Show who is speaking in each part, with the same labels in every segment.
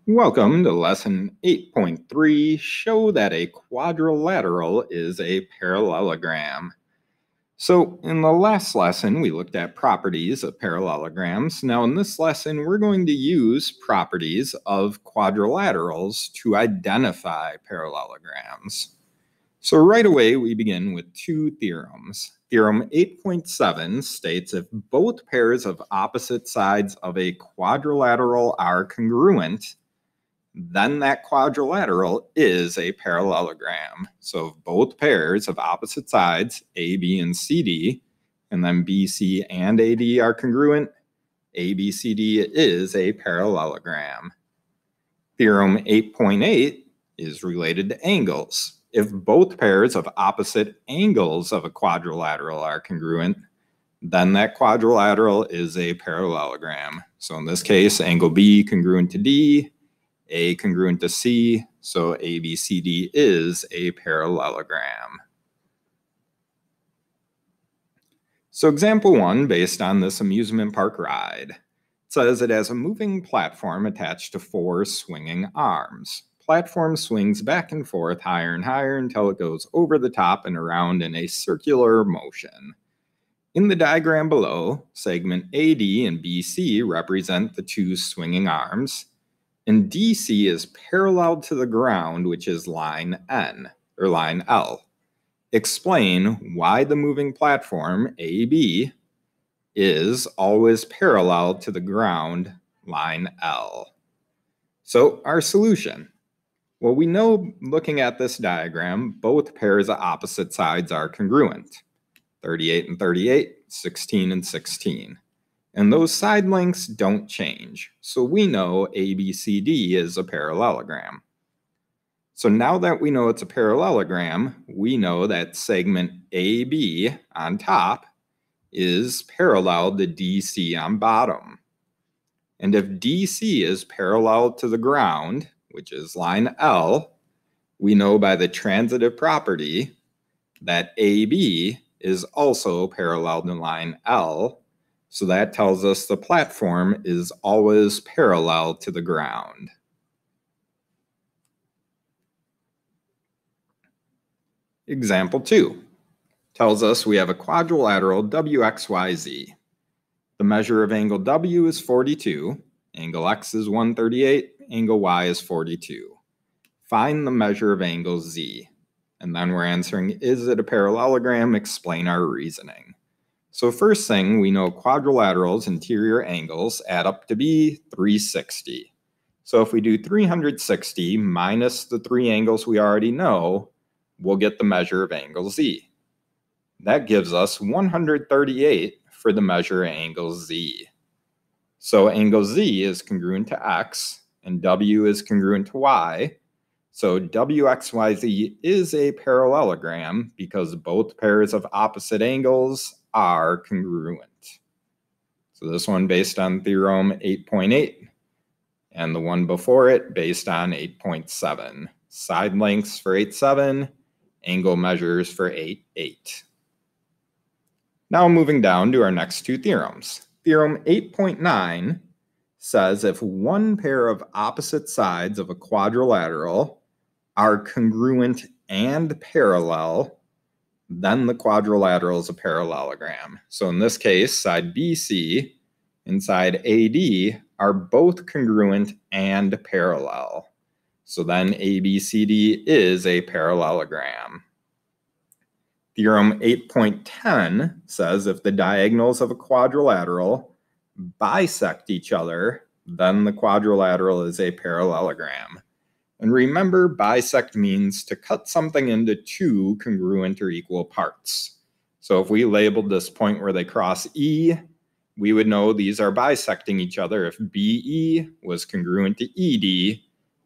Speaker 1: Welcome to lesson 8.3, show that a quadrilateral is a parallelogram. So in the last lesson, we looked at properties of parallelograms. Now in this lesson, we're going to use properties of quadrilaterals to identify parallelograms. So right away, we begin with two theorems. Theorem 8.7 states if both pairs of opposite sides of a quadrilateral are congruent, then that quadrilateral is a parallelogram. So if both pairs of opposite sides, A, B, and CD, and then B, C, and AD are congruent, ABCD is a parallelogram. Theorem 8.8 is related to angles. If both pairs of opposite angles of a quadrilateral are congruent, then that quadrilateral is a parallelogram. So in this case, angle B congruent to D, A congruent to C, so ABCD is a parallelogram. So example 1, based on this amusement park ride, says it has a moving platform attached to 4 swinging arms. Platform swings back and forth higher and higher until it goes over the top and around in a circular motion. In the diagram below, segment AD and BC represent the 2 swinging arms, and DC is parallel to the ground, which is line N, or line L. Explain why the moving platform, AB, is always parallel to the ground, line L. So our solution. Well, we know looking at this diagram, both pairs of opposite sides are congruent. 38 and 38, 16 and 16. And those side lengths don't change. So we know ABCD is a parallelogram. So now that we know it's a parallelogram, we know that segment AB on top is parallel to DC on bottom. And if DC is parallel to the ground, which is line L, we know by the transitive property that AB is also parallel to line L. So that tells us the platform is always parallel to the ground. Example 2 tells us we have a quadrilateral WXYZ. The measure of angle W is 42, angle X is 138, angle Y is 42. Find the measure of angle Z. And then we're answering, is it a parallelogram? Explain our reasoning. So first thing, we know quadrilaterals' interior angles add up to be 360. So if we do 360 minus the 3 angles we already know, we'll get the measure of angle Z. That gives us 138 for the measure of angle Z. So angle Z is congruent to X, and W is congruent to Y. So WXYZ is a parallelogram because both pairs of opposite angles are congruent. So this one based on theorem 8.8, and the one before it based on 8.7. Side lengths for 8.7, angle measures for 8.8. Now moving down to our next two theorems. Theorem 8.9 says if one pair of opposite sides of a quadrilateral are congruent and parallel, then the quadrilateral is a parallelogram. So in this case, side BC and side AD are both congruent and parallel. So then ABCD is a parallelogram. Theorem 8.10 says if the diagonals of a quadrilateral bisect each other, then the quadrilateral is a parallelogram. And remember, bisect means to cut something into 2 congruent or equal parts. So if we labeled this point where they cross E, we would know these are bisecting each other if BE was congruent to ED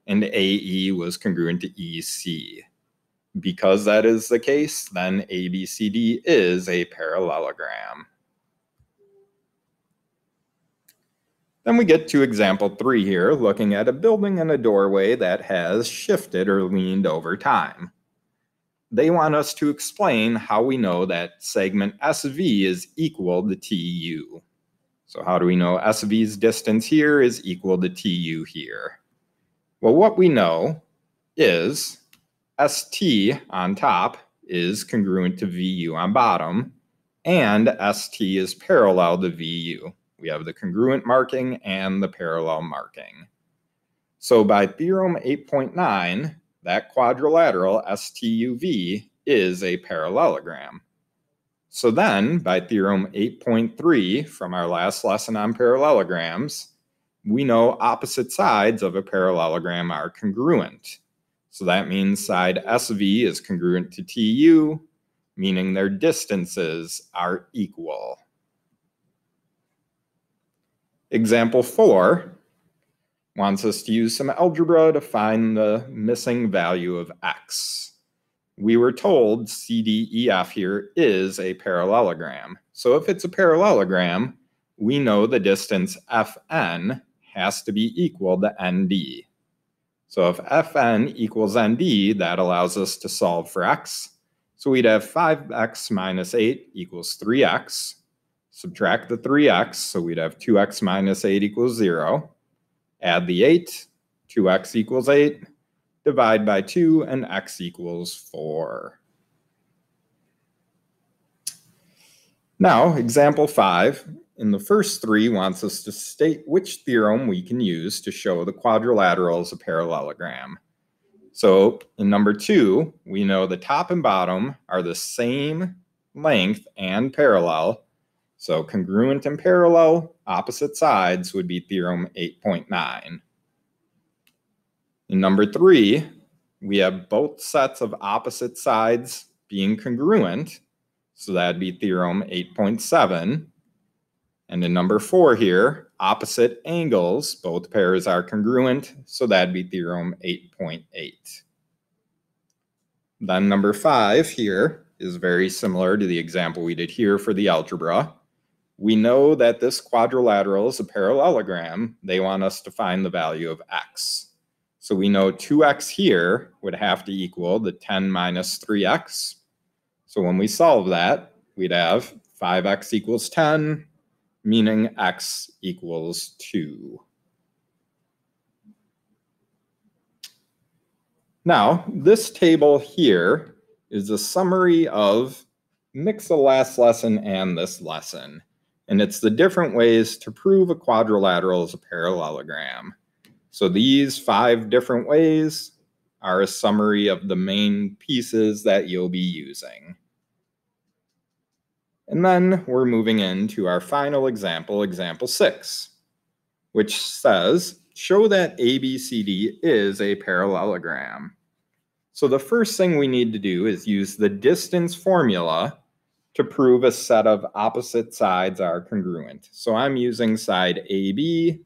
Speaker 1: and AE was congruent to EC. Because that is the case, then ABCD is a parallelogram. Then we get to example 3 here, looking at a building and a doorway that has shifted or leaned over time. They want us to explain how we know that segment SV is equal to TU. So how do we know SV's distance here is equal to TU here? Well, what we know is ST on top is congruent to VU on bottom, and ST is parallel to VU. We have the congruent marking and the parallel marking. So by theorem 8.9, that quadrilateral STUV is a parallelogram. So then, by theorem 8.3 from our last lesson on parallelograms, we know opposite sides of a parallelogram are congruent. So that means side SV is congruent to TU, meaning their distances are equal. Example 4 wants us to use some algebra to find the missing value of x. We were told CDEF here is a parallelogram. So if it's a parallelogram, we know the distance FN has to be equal to ND. So if Fn equals ND, that allows us to solve for x. So we'd have 5x minus 8 equals 3x. Subtract the 3x, so we'd have 2x minus 8 equals 0. Add the 8, 2x equals 8. Divide by 2, and x equals 4. Now, example 5, in the first 3 wants us to state which theorem we can use to show the quadrilateral is a parallelogram. So in number 2, we know the top and bottom are the same length and parallel. So congruent and parallel, opposite sides would be theorem 8.9. In number 3, we have both sets of opposite sides being congruent. So that'd be theorem 8.7. And in number 4 here, opposite angles, both pairs are congruent. So that'd be theorem 8.8. Then number 5 here is very similar to the example we did here for the algebra. We know that this quadrilateral is a parallelogram. They want us to find the value of x. So we know 2x here would have to equal the 10 minus 3x. So when we solve that, we'd have 5x equals 10, meaning x equals 2. Now, this table here is a summary of mix the last lesson and this lesson. And it's the different ways to prove a quadrilateral is a parallelogram. So these 5 different ways are a summary of the main pieces that you'll be using. And then we're moving into our final example, example 6, which says, show that ABCD is a parallelogram. So the first thing we need to do is use the distance formula to prove a set of opposite sides are congruent. So I'm using side AB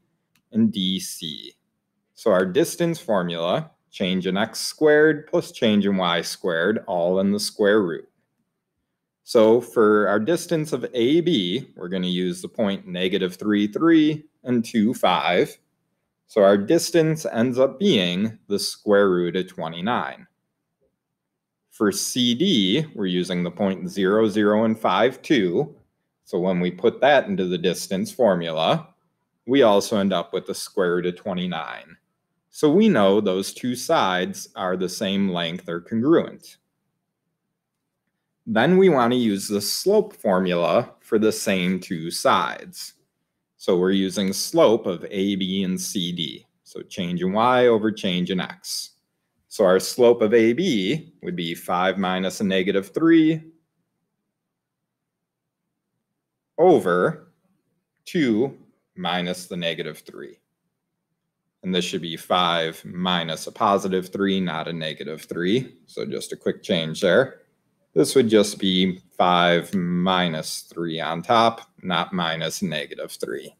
Speaker 1: and DC. So our distance formula, change in x squared plus change in y squared, all in the square root. So for our distance of AB, we're going to use the point -3, 3 and 2, 5. So our distance ends up being the square root of 29. For CD, we're using the point 0, 0, and 5, 2. So when we put that into the distance formula, we also end up with the square root of 29. So we know those two sides are the same length or congruent. Then we want to use the slope formula for the same two sides. So we're using slope of AB and CD. So change in y over change in x. So our slope of AB would be 5 minus a -3 over 2 minus the -3. And this should be 5 minus a +3, not a -3. So just a quick change there. This would just be 5 minus 3 on top, not minus -3.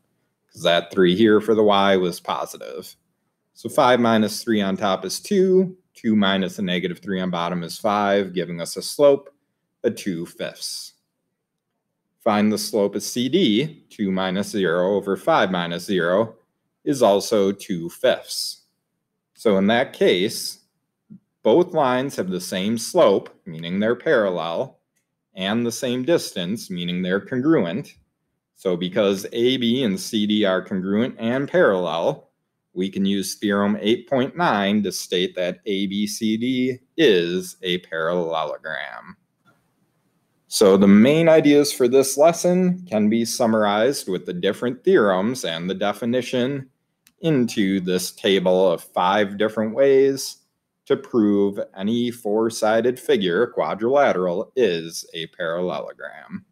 Speaker 1: Because that 3 here for the y was positive. So 5 minus 3 on top is 2. 2 minus a -3 on bottom is 5, giving us a slope of 2/5. Find the slope of CD. 2 minus 0 over 5 minus 0 is also 2/5. So in that case, both lines have the same slope, meaning they're parallel, and the same distance, meaning they're congruent. So because AB and CD are congruent and parallel, we can use theorem 8.9 to state that ABCD is a parallelogram. So the main ideas for this lesson can be summarized with the different theorems and the definition into this table of 5 different ways to prove any four-sided figure, quadrilateral, is a parallelogram.